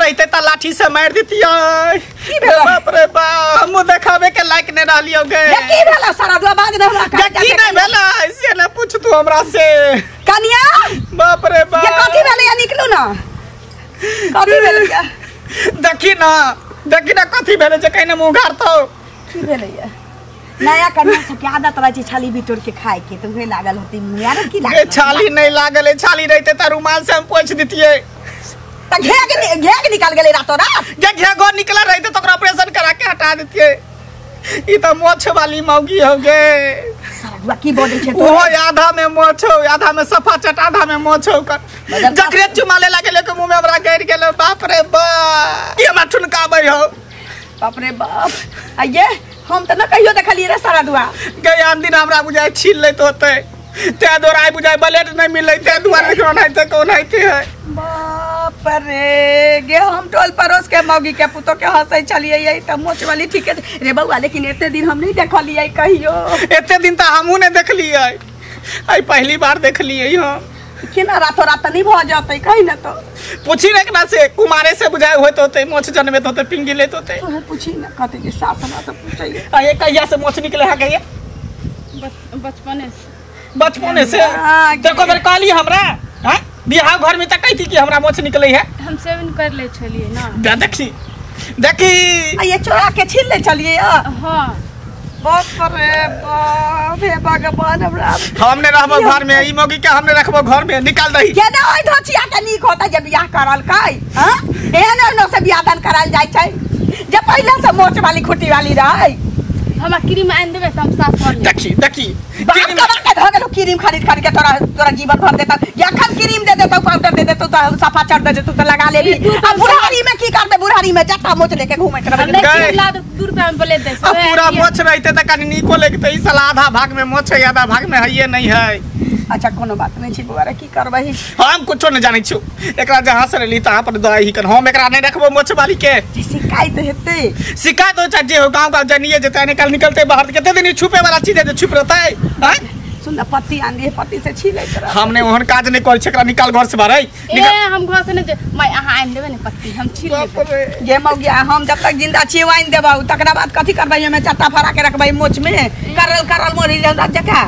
रहते त लाठी से मार देतिए। बाप रे बाप मुंह देखावे के लायक नहीं रहलियो गे। की भेला सारा दुआ बाज दे हमरा का की नहीं भेला ऐसे न पूछ तू हमरा से कनिया। बाप रे बाप ये कथि भेले या निकलू ना कथि भेले या देखी ना कथि भेले जे कहीं मुंह गारतो की भेले या नया कन्या से के आदत रह छी छाली बिटोर के खाए के तुम्हे लागल होती मुंह यार की लागल छाली नहीं लागल है। छाली रहते त रुमाल से हम पोंछ देतिए त घेग निकल गेले रातो रात जे घेगो निकल रहते तो ऑपरेशन करा के हटा देतिए। ई त मोछ वाली मौगी हो गे। सारा की बोले छे तो ओ आधा में मोछ हो आधा में सफा चट आधा में मोछ हो कर जकरे चुमाले लागले के मुंह में हमरा गिर गेल। बाप रे बाप की हमरा ठुनकाबै हो। बाप रे बाप आइए हम त न कहियो देखलिए रे सारा दुआ गए आन दिन हमरा बुझाय छील लेत होते ते दोराय बुझाय ब्लेड नहीं मिलै ते दुआरे कोन है कौन है। बाप रे गे हम टोल परोस के मौगी के पुतो के हंसै छलिए यही त मोच वाली ठीक है रे बउआ। लेकिन एते दिन हम नहीं देखलिए कहियो। एते दिन त हमहू नहीं देखलिए आई पहली बार देखलिए हम। केना रातो रात नहीं भ जातै कहि न तो पूछी न एकरा से कुमारे से बुझाय होत होते मोछ जन्मेत होते पिंगी लेत होते। तोहे पूछी न कते के सास हमरा से पूछैए आ ये कहिया से मोछ निकले है कहिए बचपने से देखो बेर कहली हमरा हां बियाह घर में त कहती कि हमरा मोछ निकले है हम सेवन कर ले छलिए ना। देखी आ ये चोरा के छीन ले चलिए हां बाप रे बाप हे भगवान हमरा हमने रहबो घर में ई मौगी के हमने रखबो घर में निकाल दही के ना ओइ धोचिया के नीक होता जे बियाह करल कै हां एहन न से बियाह दान कराल जाय छै जे पहले से मोच वाली खुटी वाली रहै। हमरा क्रीम आन देबे त हम साफ कर ले। देखी बात करा के ध गेलो क्रीम खरीद के तोरा जीवन भर देता यखन क्रीम दे देतो पाउडर दे देतो त सफा चढ़ दे देतो त लगा लेली। अब बुढ़ारी में की करबे बुढ़ारी में जट्टा मोच लेके घूमत रहबे ला 2 रुपया में बोले दे पूरा मोछ रहते त कनी नीको लगते। ई साला आधा भाग में मोछ है आधा भाग में हइए नहीं है। अच्छा कोनो बात नहीं छी बुआरे की करबही हम कुछो न जानै छु एकरा जहां से लेली तहां पर दही कर हम एकरा नहीं रखबो मोछ वाली के। शिकायत हेते शिकायत हो चाहे हो गांव का जनिए जते निकलते बाहर केते दिन छुपे वाला चीज है छुप रहता है हां सुन पत्ती आन दिए पत्ती से छीले कर हमने ओहन काज नहीं कर छकरा निकाल घर से बाहर ए हम घर से नहीं मैं अहां आन देबे ने पत्ती हम छील लेबे। गे मौगिया हम जब तक जिंदा छी वाइन देबौ तकरा बाद कथि करबै में चट्टा फरा के रखबै मोछ में करल मोरी जका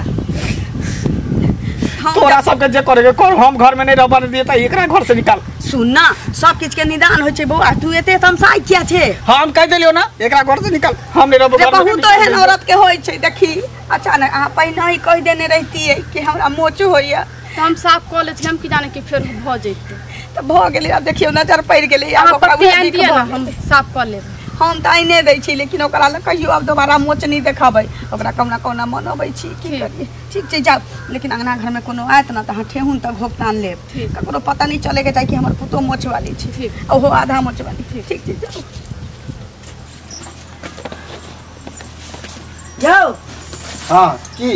तोरा सब के जे करे कर हम घर में नहीं रहबा दिए त एकरा घर से निकाल। सुन ना सब किछ के निदान होय छै बौआ तू एते तमसाई किया छे हम कह देलियो ना एकरा घर से निकाल हम नहीं रहबो घर में। बहुत एहन औरत के होय छै देखी अचानक आ पहिने ही कह देने रहती है कि हमरा मोच होइया त हम साफ क ले छी हम की जाने कि फेर भ जइते त भ गेलै। अब देखियो नजर पड़ गेलै अब पत्ती आन दिए ना हम साफ क लेब। हम त आइने दै छी लेकिन ओकरा ल कहियो अब दोबारा मोच नहीं देखाबै ओकरा कौना कौना मनबै छी की करिए। ठीक छै जाओ लेकिन अंगना घर में कोनो आयत ना त हां ठेहुन तक भुगतान लेब ककरो पता नहीं चले के चाहे कि हमर पुतो मोच वाली छी ठीक ओहो आधा मोच वाली ठीक ठीक जाओ जाओ। हां की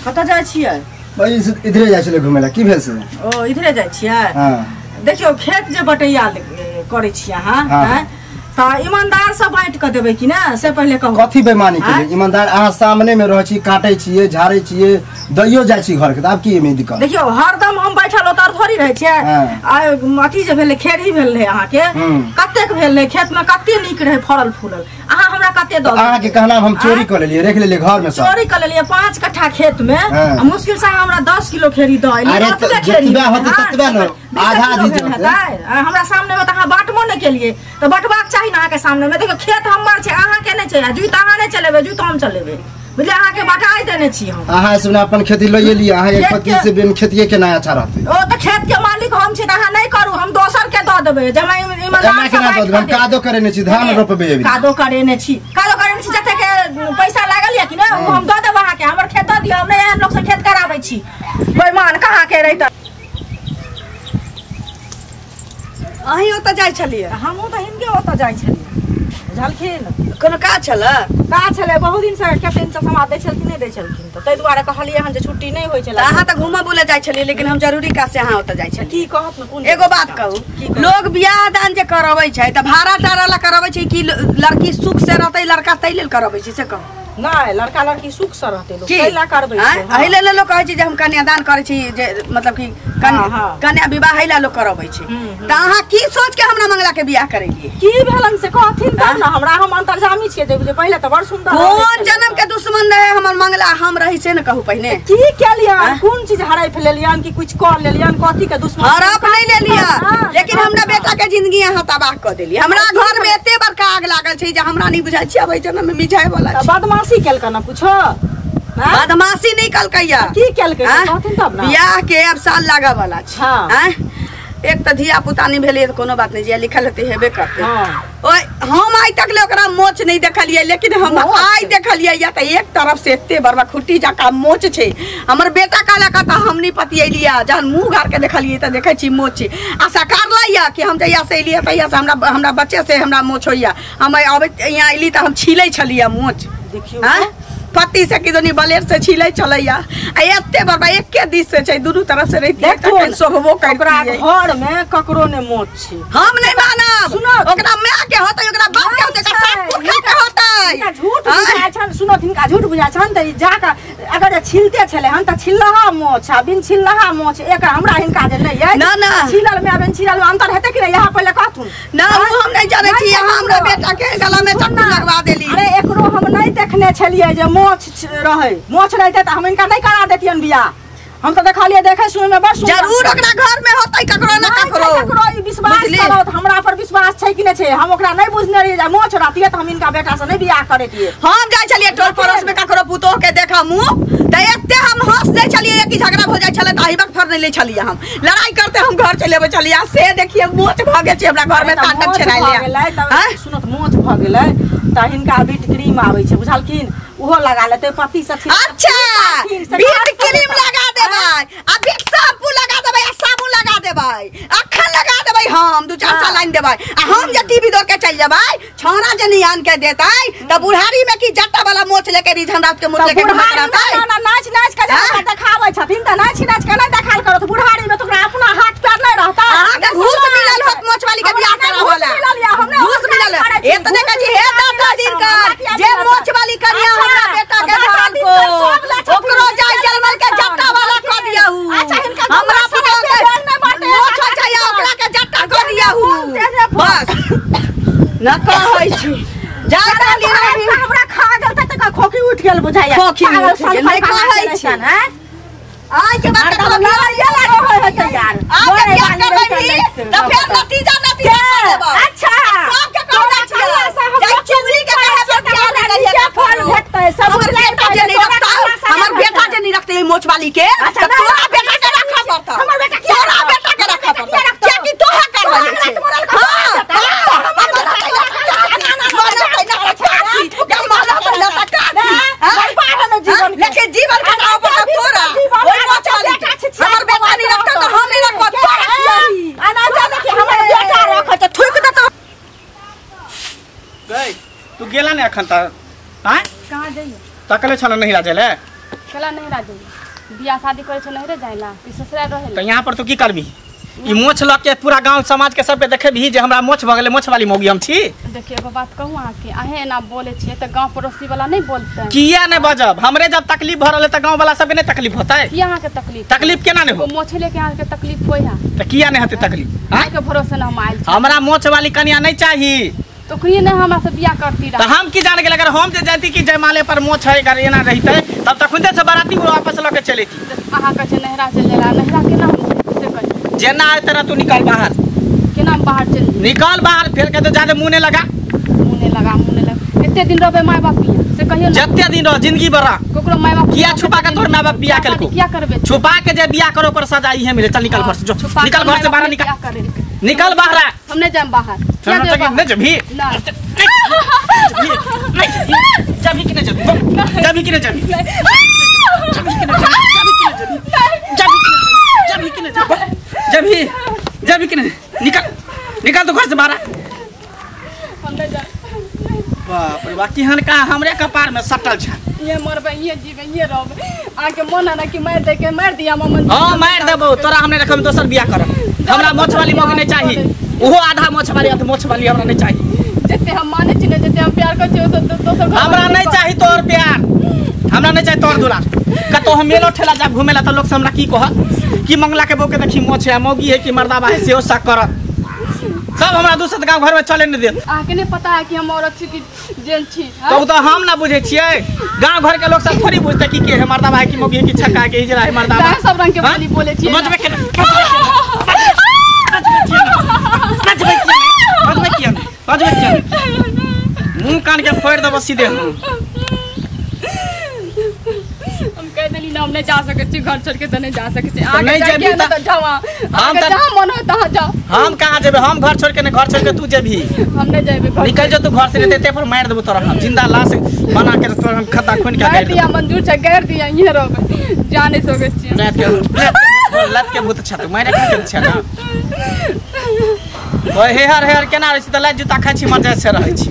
कत जाय छियै भाई इधरे जाय छले घुमेला की भेल से ओ इधरे जाय छियै। हां देखियो खेत जे बटैया करे छियै हां त ईमानदार से बांट के देबै कि ना से पहले कहू कथि बेईमानी के ईमानदार अहाँ सामने में रहै छी काटै छियै झाड़ै छियै दैयो जाय छी घर के त आब की एमे दिक्कत। देखियो हरदम हम बैठल ओतर थोड़ी रहै छियै आ अथी जे भेलै खेड़ी भेल रहे अहाँ के कतेक भेल रहे खेत में कते नीक रहे फरल फूलल अहाँ हमरा कते द अहाँ के कहना हम चोरी कर लेलिए रख लेलिए घर में सब चोरी कर लेलिए 5 कट्ठा खेत में मुश्किल से हमरा 10 किलो खेड़ी द एलिए। अरे जतबा होते ततबा न आधा आधी हमरा सामने में त अहाँ बाटबो न केलिए त बटबाक चाही ना अहाँ के सामने में। देखियो खेत हमर छै अहाँ के नै छै जुत अहाँ नै चलेबे जुत हम चलेबे बुझले अहाँ के बटाई देने छी हम। अहाँ सुना अपन खेती लइए लिए अहाँ एक पति से बिन खेतिए के ना अच्छा रहते ओ त खेत के मालिक हम छी त अहाँ नै करू हम दोसर के द देबे जमा ईमानदार से बात हम कादो करे ने छी धान रोपबे अभी कादो करे ने छी जते के पैसा लागल या कि ना हम द देब अहाँ के हमर खेत दियो हम एहन लोग से खेत कराबै छी बेईमान कहाँ के रहित अही ओत जाय छलिए हमहू त हिनके ओत जाय छलिए बुझलखिन कोनो काज छले बहुत दिन से कते दिन से समाद दै छलखिन नै दै छलखिन त तै दुआरे कहलिए हन जे छुट्टी नै होय छले अहाँ त घुमा बुले जाय छलिए लेकिन हम जरूरी काज से अहाँ ओत जाय छलिए। की कहत न कोन एगो बात कहू लोग बियाह दान जे करबै छै त भाड़ा टारा ला करबै छै कि लड़की सुख से रहतै लड़का तै लेल करबै छै से कहू नहीं लड़का लड़की सुख से रहते लोग की कैला करबे अहिले लोग कहै छै जे हम कन्यादान करै छी जे मतलब कि कन्या विवाह हैला लोग करबै छै त अहाँ की सोच के हमरा मंगला के बियाह करेलिए की भेलन से कहथिन तब ना हमरा हम अंतर्जामी छिए जे पहिले त बड़ सुंदर कौन जन्म के दुश्मन रहे हमर मंगला हम रही से न कहू पहिने की केलिया कौन चीज हराइ फेलियन कि कुछ कर लेलियन कथि के दुश्मन हड़प नहीं ले लिया लेकिन हमरा बेटा के जिंदगी अहाँ तबाह कर देलिए हमरा घर में एते बड़का आग लागल छै जे हमरा नहीं बुझाइ छै अबै जन्म में मिझाइ वाला छै बदमाशी केलक ना कुछो बदमाशी नहीं कलकैया की केलकै कहथिन तब ना बियाह के अब साल लागा वाला छै एक त धिया पुता नहीं भेलिए त कोनो बात नहीं जे लिखल हेते हेबे करते ओए हम आई तक ले ओकरा मोच नहीं देखलिए लेकिन हम आई देखलिए या त एक तरफ से एते बड़बा खुट्टी जका मोच छै हमर बेटा काला का त हम नहीं पतियलिया जहन मुंह गार के देखलिए त देखै छी मोच छै आशा करलैया कि हम जइया से एलिए तइया से हमरा बच्चे से हमरा मोच होइया हम आबे यहाँ एली त हम छिलै छलिया मोच देखियो पति से किदनी बलेर से छिलै चलैया आ एते बड़बा एके दिस से छै दुनू तरफ से रहिते तखन सोभबो ओकरा घर में ककरो ने मोच छै हम नहीं मानब सुनो ओकरा मां के होतै ओकरा बाप के होतै सब पुरखा के होतै झूठ बुझाय छन सुनो तिनका झूठ बुझाय छन त जाका अगर छिलते छले हन त छिलहा मोच आ बिन छिलहा मोच एक हमरा हिनका जे नहीं है ना छिलल में बिन छिलल में अंतर हेतै कि यहाँ पहले कहथुन ना वो हम नहीं जाने छी यहाँ हमरा बेटा के गला में चट्टू लगवा देली अरे एकरो हम नहीं देखने छलिए जे मोच रहे मोच रहते त हम इनका नहीं करा देतियन बियाह हम तो देखलिए देखे सुने में बस जरूर ओकरा घर में होतै ककरो ना ककरो ई विश्वास करो हमरा पर विश्वास छै कि नै छै हम ओकरा नहीं बुझने रही जे मोच रहतिए त हम इनका बेटा से नहीं बियाह करतिए हम जाय छलिए टोल पड़ोस में ककरो पुतोह के देखा मुंह त एते हम हंस दे छलिए कि झगड़ा हो जाय छले त आही वक्त फर नहीं ले छलिए हम लड़ाई करते हम घर चले छलिए से देखिए मोच भ गेल छै हमरा घर में तांडव छराय ले सुनत मोच भ गेलै त हिनका बीट क्रीम आबै छै बुझलखिन उहो लगा लेते पति से अच्छा बीट क्रीम लगा देबै आ बीट शैम्पू लगा देबै आ साबुन लगा देबै अखन लगा देबै हम 2-4 साल लाइन देबै आ हम जे टीवी दो के चल जेबै छोरा जे नियान के देतै त बुढ़ारी में की जट्टा वाला मोछ लेके रिझन रात के मोछ लेके रहतै ना नाच नाच के देखाबै छथिन त नाच नाच के नहीं देखाल करो त बुढ़ारी में तोरा अपना हाथ पैर नहीं रहता आगे घूस मिलल होत मोछ वाली के बियाह करा होला घूस मिलल एतने का जी हे दादा दिन का जे मोछ वाली कन्या हमरा बेटा के धान को ओकरो जाय जलमल के जट्टा वाला क दियाहू हमरा पुतो के मोछ चाहिए ओकरा के जट्टा क दियाहू बस न कहै छी जाता ली हमरा खा गेल त खोखी उठ गेल बुझाइया खोखी उठ गेल नहीं कहै छी आज के बात तो लड़ाइया लागो है त यार आज के क्या करबै त फिर नतीजा देबो अच्छा सब के कहना चाहिए जाय चुगली के कहे पे क्या करिए फल भेटतै सब बेटा जे नहीं रखता हमर बेटा जे नहीं रखते मोच वाली के त तोरा बेटा के रखा पड़ता हमर बेटा तोरा बेटा के रखा पड़ता क्या कि तोहा करबे लेकिन जीवन का नाम पर तोरा ओइ मोच वाली हमर बेटा नहीं रखता तो हम नहीं रखबो तोरा अनाजा देखि हमर बेटा रख त थुक दे तो गई तू गेला ने अखन त हां कहां जाइए तकले छन नहीं राजेले केला नहीं राजे बियाह शादी करे छ नहीं रे जाइला कि ससुराल रहे त यहां पर तू की करबी ई मोछ ल के पूरा गांव समाज के सब पे देखे भी जे हमरा मोछ भ गेले मोछ वाली मोगी हम छी देखिए एगो बात कहूं आ के आहे ना बोले छिए त गांव पड़ोसी वाला नहीं बोलते किया ने बजब हमरे जब तकलीफ भ रहले त गांव वाला सब के नहीं तकलीफ होतै यहां के तकलीफ केना ने हो मोछ लेके यहां के तकलीफ होय है त किया ने हते तकलीफ हां के भरोसे ना हम आइल हमरा मोछ वाली कन्या नहीं चाहिए तो कहिए ना हमरा से बियाह करती रहा हम की जान गेल अगर हम जे जानती कि जयमाले पर मोछ है अगर एना रहते तब तक खुदे से बाराती वापस ल के चलेती आहा का जे नहरा चलेला नहरा के ना से कर जेना है तेरा तू निकल बाहर केना बाहर चल निकल बाहर फिर के तो ज्यादा मुंह लगा एते दिन रहबे माय बाप से कहियो जत्ते दिन रह जिंदगी भर कोकरो माय बाप किया छुपा के तोर माय बाप बियाह केलको क्या करबे छुपा के जे बियाह करो पर सजा ही है मिले चल निकल घर से जो निकल घर से बाहर निकल बाहर हम नहीं जाम बाहर क्या नहीं जभी जभी कि नहीं जभी कि नहीं जभी कि नहीं निकल तो घर से बाहर बाप रे बाकी हन का हमरे कपार में सटल छ ये मरबे ये जीवे ये रहबे आके मन ना कि मार दे के मार दिया ममन हां मार देबो तोरा हमने रखम दोसर बियाह करब हमरा मोछ वाली मोगी नहीं चाहिए ओहो आधा मोछ वाली हमरा नहीं चाहिए जते हम माने छी ने जते हम प्यार कर छी ओ सब दोसर घर हमरा नहीं चाही तोर प्यार, हमरा नहीं चाही तोर दुलार। कतो हम मेलो ठेला जा घुमेला त लोग से हमरा की कह कि मंगला के बौके देखी मोछ है, मौगी है कि मर्दाबा है, सेहो शक कर। सब हमरा दूसर गांव घर में चले नहीं दे। आके नहीं पता है कि हम औरत छी कि जेंट छी। तो हम ना बुझे छिए, गांव घर के लोग सब थोड़ी बुझते कि के है मर्दाबा है कि मौगी है कि छक्का है कि हिजरा है मर्दाबा। सब रंग के बोली बोले छी। मजबे के मुंह कान के फोड़ दबो सीधे। हम कह देली ना हम नहीं जा सके छी, घर छोड़ के तो नहीं जा सके छी। तो नहीं जेबी तो जावा, हम जहां मन हो तहां जा। हम कहां जेबे? हम घर छोड़ के नहीं, घर छोड़ के तू जेबी। हम नहीं जेबे। निकल जो तू घर से, देते पर मार देबो तोरा, हम जिंदा लाश बना के तोरा हम खता खून के गाड़ दिया, मंजूर छै गाड़ दिया, ये रहबे जाने सके छी। लत के भूत छ तू मारे के छ ना। ओए हेहर केना रहै छी त लाज जूता खाइ छी, मर जाय से रहै छी।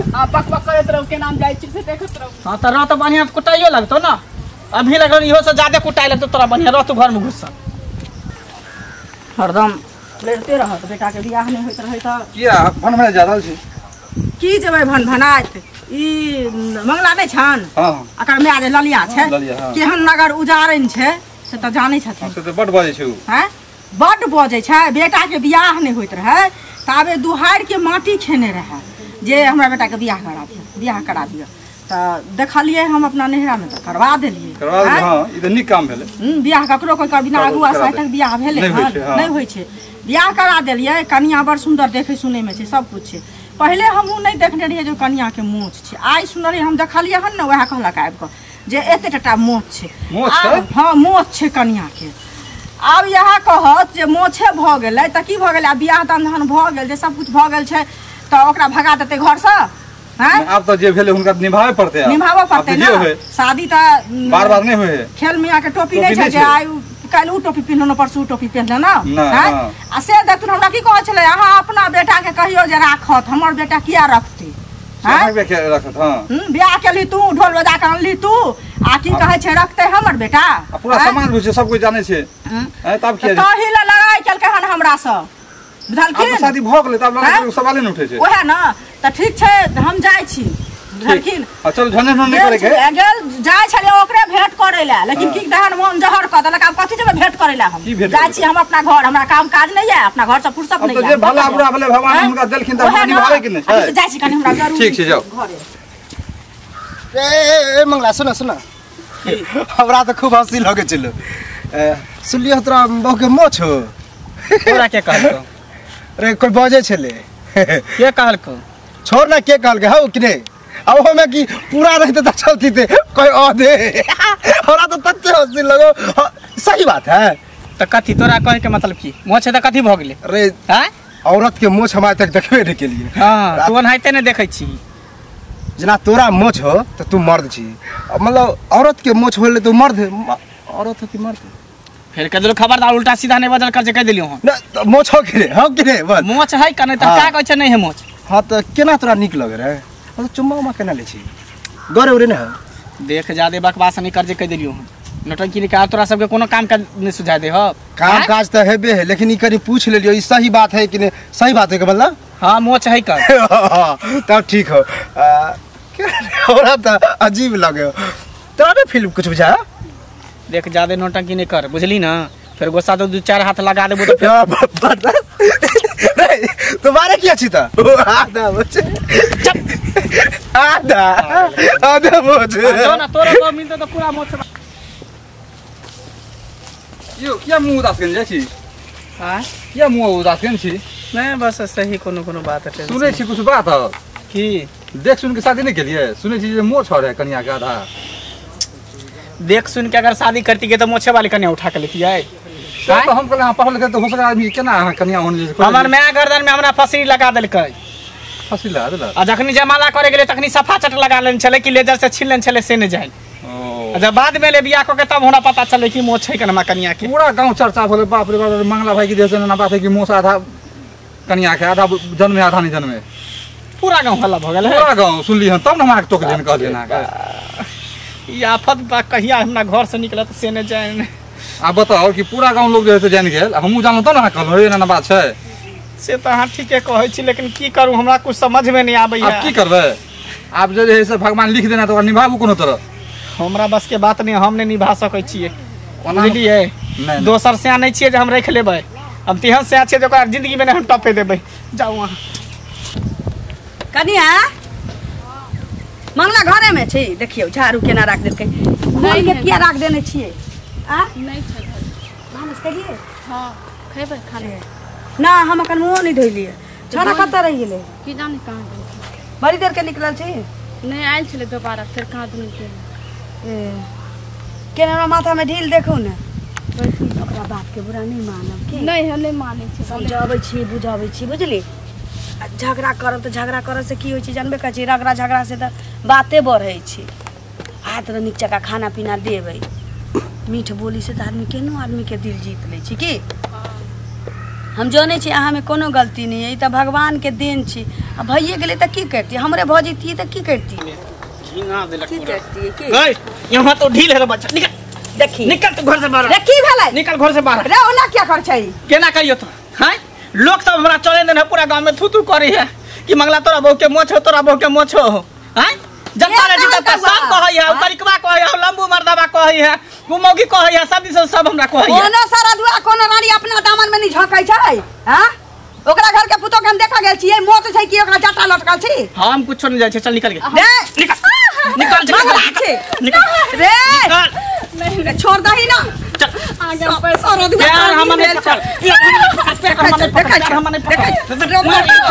आ पक करत रहो के नाम जाय छी से देखत रहो। हां त रह त बढ़िया कुटाइयो लगतो ना, अभी लगल इहो से ज्यादा कुटाइ लगतो तोरा। बढ़िया रह तू घर में घुस हरदम लड़ते रहत, बेटा के बियाह नहीं होइत रहे त किया भन भन जा रहल छी की जेबै भन भनाइत। ई मंगला नहीं छन, हां अकर में आजे ललिया छै, केहन नगर उजारन छै से त जानै छथिन। से त बड बजै छै हैं, बड बजै छै। बेटा के बियाह नहीं होइत रहे ताबे दुहार के माटी खेने रहे जे हमरा बेटा के बियाह करा दिया। त देखलिए हम अपना नहरा में त करवा देलिए। हां ई त नीक काम भेलै। बियाह ककरो कोई कर बिना अगुआ साइतक बियाह भेले नहीं होय छै। बियाह करा देलिए, कनिया बड़ सुंदर देखे सुने में छै, सब कुछ छै। पहले हमहू नहीं देखने रहिए जो कनिया के मोछ छै, आई सुनलिए हम देखलिए हन न, वह कहलक आबि क जे एते टटा मोछ छै। हां मोछ छै कनिया के। आब यहाँ कहत जे मोछे भ गेलै त की भ गेलै? बियाह दान भ गेल, जे सब कुछ भ गेल छै त ओकरा भगा देते घर से। हैं, अब तो जे भेले हुनका निभावे पड़ते है, निभावे पड़ते ना। शादी त बार बार नहीं होए है। खेल मियां के टोपी नहीं छै जे आई काल उ टोपी पिन्हनो परसू टोपी पिन्हले ना। हैं, आ से देखतु हमरा की कहै छले, अहाँ अपना बेटा के कहियो जे राखत, हमर बेटा किया रखती? हैं बेटा रखत। हां बियाह केली तू, ढोल बजा के अनली तू, आ की कहै छै रखते हमर बेटा? पूरा समाज बुझे, सब कुछ जाने छै। हैं तब किया तही ला लड़ाई केलकै हन हमरा से, बुझलखिन? अब शादी भ गेलै तब लड़ाई सवाले नहीं उठै छै। ओहे ना त ठीक छै, हम जाय छी, बुझलखिन? चल झने नहीं करे के गेल जाय छले ओकरे भेंट करे ला, लेकिन की दहन मन जहर क देलक। अब कथि जेबे भेंट करे ला? हम जाय छी, हम अपना घर, हमरा काम काज नहीं है, अपना घर से फुर्सत नहीं है। अब तो जे भला बुरा भले भगवान हुनका देलखिन त निभावे के नहीं छै। जाय छी, कनी हमरा जरूर। ठीक छै जाओ। ए मंगला सुन सुन, हमरा तो खूब हंसी लगे चलो। सुनलियो तोरा बहु के मोछ हो? तोरा के कहलको? अरे कोई बजे छले। के कहलको? छोड़ ना, के कहलके हौ कि नहीं? अब हमें कि पूरा रहते त चलती थे कोई औधे। हमरा तो तत्ते हंसी लगो। सही बात है। त कथि तोरा कहे के मतलब की? मोछ त कथि भ गेलै? अरे हैं, औरत के मोछ हम आज तक देखबे नहीं के लिए। हां, तू ओनाहिते नहीं देखै छी। जना तोरा मोछ हो तो तू मर्द छी, मतलब औरत के मोछ होले तो मर्द है, औरत है कि मर्द? फिर कह दिलो खबरदार, उल्टा सीधा नहीं बदल कर जे कह दिलियो हम। ना तो मोछ हो कि नहीं? बस मोछ है का नहीं त का कहै छै नहीं है मोछ? हां तो केना तोरा निक लगे रे? तो चुम्मा उम्मा केना ले छी? गरे उरे ना देख जादे बकवास नहीं कर जे कह दिलियो हम। नटंकी निकाल, तोरा सबके कोनो काम का नहीं सुझा दे हो। काम काज तो हेबे है, लेकिन ई कनी पूछ ले लियो, ई सही बात है कि नहीं? सही बात है के मतलब? हां मोछ है कर। तब ठीक हो। हमरा तो अजीब लगे हो। तोरा भी फिल्म कुछ बुझा? देख जादे नौटंकी नहीं कर, बुझली ना? फिर गुस्सा तो 2-4 हाथ लगा देबो तो तुम्हारे क्या छिता? आधा बच्चे आधा मोछ जो ना तोरा तो मिलते तो पूरा मोछ। यो क्या मुंह उदास केन छी? हां, क्या मुंह उदास केन छी? नहीं बस सही कोनो बात है। सुनै छी कुछ बात है की? देख सुन के शादी नहीं केलिए? सुनै छी जे मोछ है कन्या के आधा। देख सुन के अगर शादी करती के तो मोछे वाली कन्या उठा के लेती है। तो हम कहले पढ़ल लिखल तो हो सका आदमी केना कन्या होने जे हमर माय गर्दन में हमरा फसरी लगा देलकै। फसरी लगा देलक? आ जखनी जमाला करे गेले तखनी सफा चट लगा लेन छले कि लेजर से छील लेन छले से ने जाय। जब बाद में ले बियाह को के तब हमरा पता चले कि मोछ है कनमा कन्या के। पूरा गांव चर्चा होले, बाप रे बाप, मंगला भाई की देश ना बात है कि मोछ आधा कन्या के, आधा जन्मे आधा नहीं जन्मे। पूरा गांव हल्ला भ गेल है। पूरा गांव सुनली हम, तब न हमरा टोक देन कह देना का। ई आफत बा, कहिया हमरा घर से निकलत से ने जाय। आ बताओ कि पूरा गांव लोग जे है जान गेल, हमहू जानल त ना कहल हे ना बात छै। से तो हाँ ठीके कहै छी, लेकिन की करूं हमरा कुछ समझ में नहीं आबै अब की करबे? आप जे है से भगवान लिख देना तो निभाबू कोनो तरह। हमरा बस के बात नहीं, हम नहीं निभा सकै छियै बुझलियै। नहीं दोसर से नहीं छियै जे हम रख लेबै, हम तेहन से छै जे ओकरा जिंदगी में हम टपे देबै। जाऊ वहाँ कनिया मंगला घरे में छी, देखियो झाड़ू केना राख देलकै। खोल के किया राख देने छियै? आ नहीं छै घर। भानस करिए? हां खेबै खाले। ना हम अखन मुंह नहीं धोइलिए। छोरा कतऽ रहि गेलै? की जाने कहां गेल। बड़ी देर के निकलल छी। नहीं आयल छले दोबारा, फिर कहां दुन के। केना माथा में ढील देखू ने। ओकरा बात के बुरा नहीं मानब की? नहीं हम नहीं माने छी। समझाबै छी, बुझाबै छी, बुझली? झगड़ा करब तो झगड़ा करब से की होइ छै जानबे करै छी। रगड़ा झगड़ा से तो बाते बढ़ै छै। हाथ रे नीक जका खाना पीना देबै, मीठ बोली से तो आदमी केनो आदमी के दिल जीत लै छी की? हम जानै छी अहाँ में कोनो गलती नहीं है, ई तो भगवान के देन छी। आ भइए गेलै तो की करती? हमरे भऽ जैती तो की करती? घिना देलक की पूरा। करती की? गई यहाँ तो ढील है रे बच्चा, निकल देखी निकल तू घर से बाहर। रे की भेलै? निकल घर से बाहर। रे ओना क्या कर छै? केना कहियो तो हैं? लोग सब हमरा चले देने पूरा गांव में थू थू करी है कि मंगला तोरा बहू के मोछ हो, तोरा बहू के मोछ हो। हैं जनता रे जीता त सब कहै है, तरिकवा कहै है, लंबू मर्दाबा कहै है, गुमौगी कहै है, सब दिस सब हमरा कहै है। कोनो सरदुआ कोनो रानी अपना दामन में नहीं झोंकै छै। हां ओकरा घर के पुतो के हम देखा गेल छियै, मोच छै कि ओकरा जटा लटकल छी। हम कुछो नहीं जाय छै, चल निकल गे। रे निकल निकल निकल रे नहीं छोड़ दही ना। चल आगे पैसा सरदुआ यार हम नहीं पकड़, हम नहीं पकड़, हम नहीं पकड़।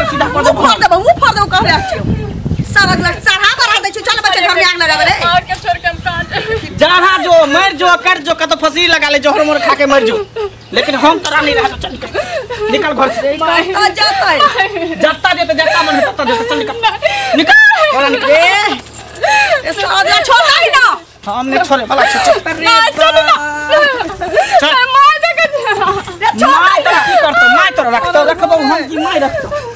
सीधा कर दो, मुंह फाड़ दो कहले छियो। सरदुआ चढ़ा बढ़ा दै छी। चल बच्चे घर में आग लगाबे रे। और के छोड़ के हम काट। जहाँ जो मर जो कर जो कतो फसरी लगा ले, जोहर मोर खा के मर जो, लेकिन हम तोरा नहीं रह। चल निकल घर से। आ जाता है जत्ता देते जत्ता मन तत्ता देते, चल निकल निकल और निकल। ए सरदुआ छोड़ दही ना। हम नहीं छोड़े भला चल चल मार दे के। रे छोड़ माय तो की करतो, माय तो रखतो हम की माय रखतो।